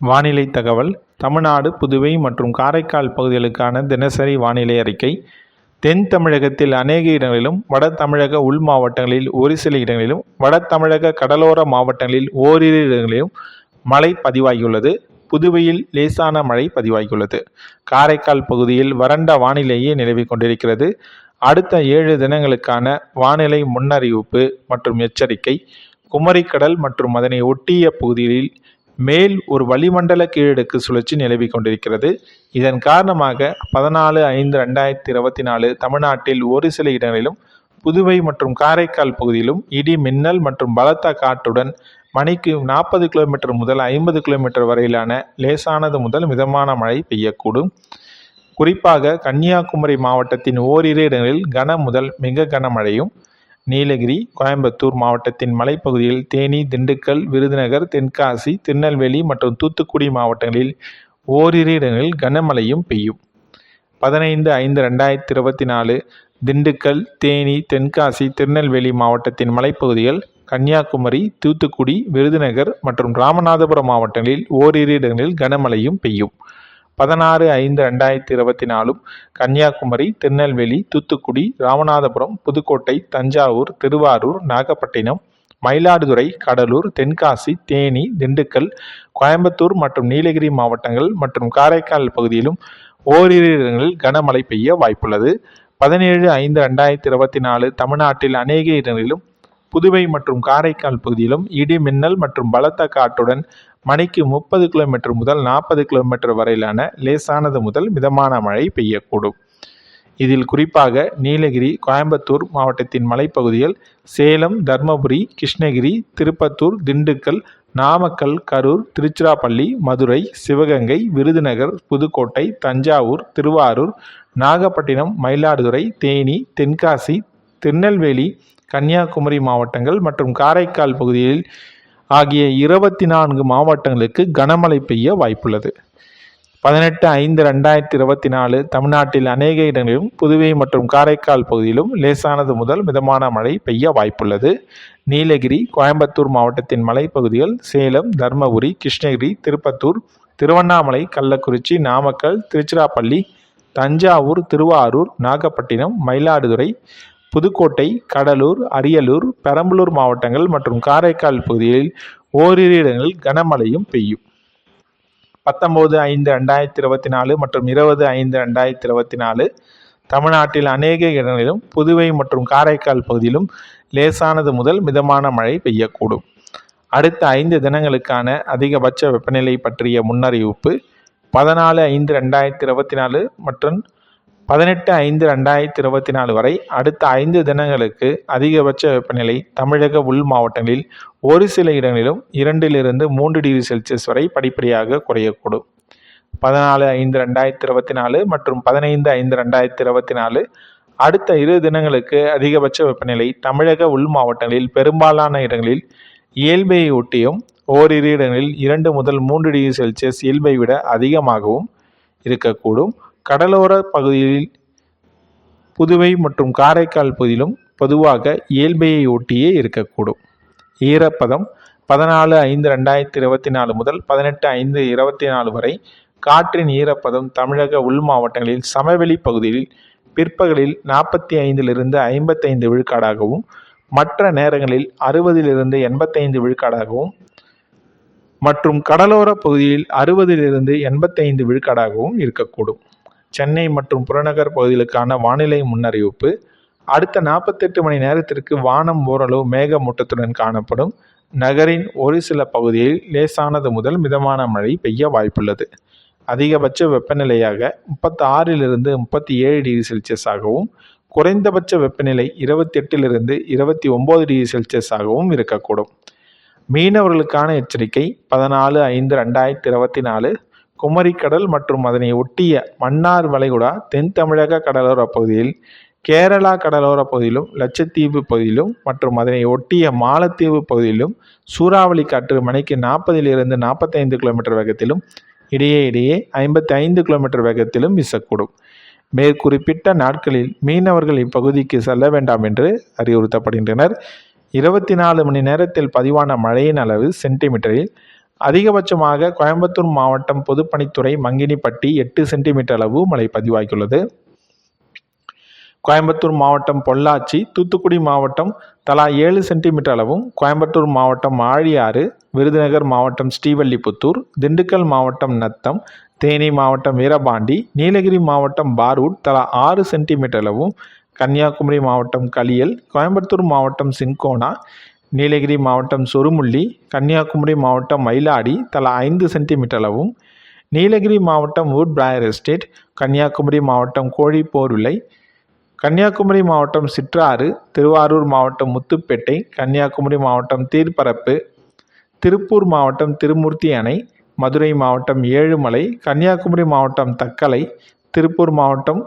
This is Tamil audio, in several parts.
வானிலை தகவல். தமிழ்நாடு, புதுவை மற்றும் காரைக்கால் பகுதிகளுக்கான தினசரி வானிலை அறிக்கை. தென் தமிழகத்தில் அநேக இடங்களிலும், வட தமிழக உள் மாவட்டங்களில் ஒரு சில இடங்களிலும், வட தமிழக கடலோர மாவட்டங்களில் ஓரிரு இடங்களிலும் மழை பதிவாகியுள்ளது. புதுவையில் லேசான மழை பதிவாகியுள்ளது. காரைக்கால் பகுதியில் வறண்ட வானிலையே நிலவி கொண்டிருக்கிறது. அடுத்த 7 தினங்களுக்கான வானிலை முன்னறிவிப்பு மற்றும் எச்சரிக்கை. குமரிக்கடல் மற்றும் அதனை ஒட்டிய பகுதிகளில் மேல் ஒரு வளிமண்டல கீழடுக்கு சுழற்சி நிலவி கொண்டிருக்கிறது. இதன் காரணமாக 14/5/2024 தமிழ்நாட்டில் ஒரு சில இடங்களிலும், புதுவை மற்றும் காரைக்கால் பகுதியிலும் இடி மின்னல் மற்றும் பலத்த காற்றுடன் மணிக்கு 40 கிலோமீட்டர் முதல் 50 கிலோமீட்டர் வரையிலான லேசானது முதல் மிதமான மழை பெய்யக்கூடும். குறிப்பாக கன்னியாகுமரி மாவட்டத்தின் ஓரிரு இடங்களில் கன முதல் மிக கனமழையும், நீலகிரி, கோயம்புத்தூர் மாவட்டத்தின் மலைப்பகுதியில், தேனி, திண்டுக்கல், விருதுநகர், தென்காசி, திருநெல்வேலி மற்றும் தூத்துக்குடி மாவட்டங்களில் ஓரிரு இடங்களில் கனமழையும் பெய்யும். 15/5/2024 திண்டுக்கல், தேனி, தென்காசி, திருநெல்வேலி மாவட்டத்தின் மலைப்பகுதிகள், கன்னியாகுமரி, தூத்துக்குடி, விருதுநகர் மற்றும் ராமநாதபுரம் மாவட்டங்களில் ஓரிரு இடங்களில் கனமழையும் பெய்யும். 16/5/2024 கன்னியாகுமரி, திருநெல்வேலி, தூத்துக்குடி, ராமநாதபுரம், புதுக்கோட்டை, தஞ்சாவூர், திருவாரூர், நாகப்பட்டினம், மயிலாடுதுறை, கடலூர், தென்காசி, தேனி, திண்டுக்கல், கோயம்புத்தூர் மற்றும் நீலகிரி மாவட்டங்கள் மற்றும் காரைக்கால் பகுதியிலும் ஓரிரு இடங்களில் கனமழை பெய்ய வாய்ப்புள்ளது. 17/5/2024 தமிழ்நாட்டில் அநேக இடங்களிலும், புதுவை மற்றும் காரைக்கால் பகுதியிலும் இடி மின்னல் மற்றும் பலத்த காற்றுடன் மணிக்கு 30 கிலோமீட்டர் முதல் 40 கிலோமீட்டர் வரையிலான லேசானது முதல் மிதமான மழை பெய்யக்கூடும். இதில் குறிப்பாக நீலகிரி, கோயம்புத்தூர் மாவட்டத்தின் மலைப்பகுதிகள், சேலம், தர்மபுரி, கிருஷ்ணகிரி, திருப்பத்தூர், திண்டுக்கல், நாமக்கல், கரூர், திருச்சிராப்பள்ளி, மதுரை, சிவகங்கை, விருதுநகர், புதுக்கோட்டை, தஞ்சாவூர், திருவாரூர், நாகப்பட்டினம், மயிலாடுதுறை, தேனி, தென்காசி, திருநெல்வேலி, கன்னியாகுமரி மாவட்டங்கள் மற்றும் காரைக்கால் பகுதியில் ஆகிய 24 மாவட்டங்களுக்கு கனமழை பெய்ய வாய்ப்புள்ளது. 18/5/2024 தமிழ்நாட்டில் அநேக இடங்களிலும், புதுவை மற்றும் காரைக்கால் பகுதியிலும் லேசானது முதல் மிதமான மழை பெய்ய வாய்ப்புள்ளது. நீலகிரி, கோயம்புத்தூர் மாவட்டத்தின் மலைப்பகுதிகள், சேலம், தர்மபுரி, கிருஷ்ணகிரி, திருப்பத்தூர், திருவண்ணாமலை, கள்ளக்குறிச்சி, நாமக்கல், திருச்சிராப்பள்ளி, தஞ்சாவூர், திருவாரூர், நாகப்பட்டினம், மயிலாடுதுறை, புதுக்கோட்டை, கடலூர், அரியலூர், பெரம்பலூர் மாவட்டங்கள் மற்றும் காரைக்கால் பகுதிகளில் ஓரிரு இடங்களில் கனமழையும் பெய்யும். 19/5/2024 மற்றும் 20/5/2024 தமிழ்நாட்டில் அநேக இடங்களிலும், புதுவை மற்றும் காரைக்கால் பகுதியிலும் லேசானது முதல் மிதமான மழை பெய்யக்கூடும். அடுத்த 5 தினங்களுக்கான அதிகபட்ச வெப்பநிலை பற்றிய முன்னறிவிப்பு. 14/5/2024 மற்றும் 18/5/2024 வரை அடுத்த 5 தினங்களுக்கு அதிகபட்ச வெப்பநிலை தமிழக உள் மாவட்டங்களில் ஒரு சில இடங்களிலும் 2 - 3 டிகிரி செல்சியஸ் வரை படிப்படியாக குறையக்கூடும். 14/5/2024 மற்றும் 15/5/2024 அடுத்த 2 தினங்களுக்கு அதிகபட்ச வெப்பநிலை தமிழக உள் மாவட்டங்களில் பெரும்பாலான இடங்களில் இயல்பை ஒட்டியும், ஓரிரு இடங்களில் 2 முதல் 3 டிகிரி செல்சியஸ் இயல்பை விட அதிகமாகவும் இருக்கக்கூடும். கடலோர பகுதிகளில், புதுவை மற்றும் காரைக்கால் பகுதியிலும் பொதுவாக இயல்பையை ஒட்டியே இருக்கக்கூடும். ஈரப்பதம் 14/5/2024 முதல் 18/5/2024 வரை காற்றின் ஈரப்பதம் தமிழக உள் மாவட்டங்களில் சமவெளி பகுதியில் பிற்பகலில் 45 - 55 விழுக்காடாகவும், மற்ற நேரங்களில் 60 - 85 விழுக்காடாகவும் மற்றும் கடலோர பகுதியில் 60 - 85 விழுக்காடாகவும் இருக்கக்கூடும். சென்னை மற்றும் புறநகர் பகுதிகளுக்கான வானிலை முன்னறிவிப்பு. அடுத்த 48 மணி நேரத்திற்கு வானம் ஓரளவு மேகமூட்டத்துடன் காணப்படும். நகரின் ஒரு சில பகுதிகளில் லேசானது முதல் மிதமான மழை பெய்ய வாய்ப்புள்ளது. அதிகபட்ச வெப்பநிலையாக 36 - 37 டிகிரி செல்சியஸ் ஆகவும், குறைந்தபட்ச வெப்பநிலை 28 - 29 டிகிரி செல்சியஸ் ஆகவும் இருக்கக்கூடும். மீனவர்களுக்கான எச்சரிக்கை. 14/5/2024 குமரிக்கடல் மற்றும் அதனை ஒட்டிய மன்னார் வளைகுடா, தென் தமிழக கடலோர பகுதியில், கேரளா கடலோர பகுதியிலும், லட்சத்தீவு பகுதியிலும் மற்றும் அதனை ஒட்டிய மாலத்தீவு பகுதியிலும் சூறாவளி காற்று மணிக்கு 40 - 45 கிலோமீட்டர் வேகத்திலும், இடையே 55 கிலோமீட்டர் வேகத்திலும் வீசக்கூடும். மேற்குறிப்பிட்ட நாட்களில் மீனவர்கள் இப்பகுதிக்கு செல்ல வேண்டாம் என்று அறிவுறுத்தப்படுகின்றனர். 24 மணி நேரத்தில் பதிவான மழையின் அளவு சென்டிமீட்டரில் அதிகபட்சமாக கோயம்புத்தூர் மாவட்டம் பொதுப்பணித்துறை மங்கினிப்பட்டி 8 சென்டிமீட்டர் அளவு மழை பதிவாகியுள்ளது. கோயம்புத்தூர் மாவட்டம் பொள்ளாச்சி, தூத்துக்குடி மாவட்டம் தலா 7 சென்டிமீட்டர் அளவும், கோயம்புத்தூர் மாவட்டம் ஆழியாறு, விருதுநகர் மாவட்டம் ஸ்ரீவல்லிபுத்தூர், திண்டுக்கல் மாவட்டம் நத்தம், தேனி மாவட்டம் வீரபாண்டி, நீலகிரி மாவட்டம் பார்வுட் தலா 6 சென்டிமீட்டர் அளவும், கன்னியாகுமரி மாவட்டம் களியல், கோயம்புத்தூர் மாவட்டம் சின்கோனா, நீலகிரி மாவட்டம் சொருமுள்ளி, கன்னியாகுமரி மாவட்டம் மயிலாடி தலா 5 சென்டிமீட்டர் அளவும், நீலகிரி மாவட்டம் வுட் பிராயர் எஸ்டேட், கன்னியாகுமரி மாவட்டம் கோழிப்போர்விலை, கன்னியாகுமரி மாவட்டம் சிற்றாறு, திருவாரூர் மாவட்டம் முத்துப்பேட்டை, கன்னியாகுமரி மாவட்டம் தீர்ப்பரப்பு, திருப்பூர் மாவட்டம் திருமூர்த்தி அணை, மதுரை மாவட்டம் ஏழுமலை, கன்னியாகுமரி மாவட்டம் தக்கலை, திருப்பூர் மாவட்டம்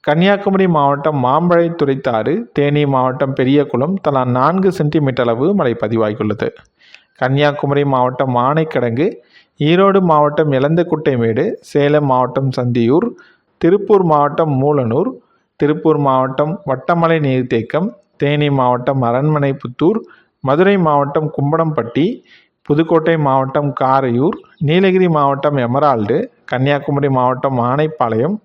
கன்னியாகுமரி மாவட்டம் மாம்பழை துறைத்தாறு, தேனி மாவட்டம் பெரியகுளம் தலா 4 சென்டிமீட்டர் அளவு மழை பதிவாகியுள்ளது. கன்னியாகுமரி மாவட்டம் ஆனைக்கிடங்கு, ஈரோடு மாவட்டம் எலந்தக்குட்டைமேடு, சேலம் மாவட்டம் சந்தியூர், திருப்பூர் மாவட்டம் மூலனூர், திருப்பூர் மாவட்டம் வட்டமலை நீர்த்தேக்கம், தேனி மாவட்டம் அரண்மனைப்புத்தூர், மதுரை மாவட்டம் கும்படம்பட்டி, புதுக்கோட்டை மாவட்டம் காரையூர், நீலகிரி மாவட்டம் எமரால்டு, கன்னியாகுமரி மாவட்டம் ஆனைப்பாளையம்,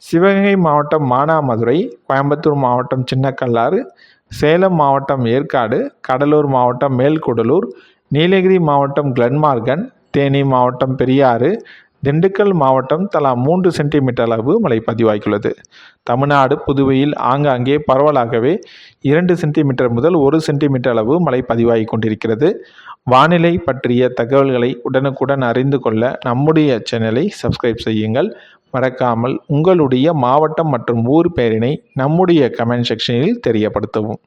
சிவகங்கை மாவட்டம் மானாமதுரை, கோயம்புத்தூர் மாவட்டம் சின்னக்கல்லாறு, சேலம் மாவட்டம் ஏற்காடு, கடலூர் மாவட்டம் மேல்கூடலூர், நீலகிரி மாவட்டம் கிளன்மார்கன், தேனி மாவட்டம் பெரியாறு, திண்டுக்கல் மாவட்டம் தலா 3 சென்டிமீட்டர் அளவு மழை பதிவாகியுள்ளது. தமிழ்நாடு புதுவையில் ஆங்காங்கே பரவலாகவே 2 சென்டிமீட்டர் முதல் 1 சென்டிமீட்டர் அளவு மழை பதிவாகி கொண்டிருக்கிறது. வானிலை பற்றிய தகவல்களை உடனுக்குடன் அறிந்து கொள்ள நம்முடைய சேனலை சப்ஸ்கிரைப் செய்யுங்கள். மறக்காமல் உங்களுடைய மாவட்டம் மற்றும் ஊர் பெயரினை நம்முடைய கமெண்ட் செக்ஷனில் தெரியப்படுத்தவும்.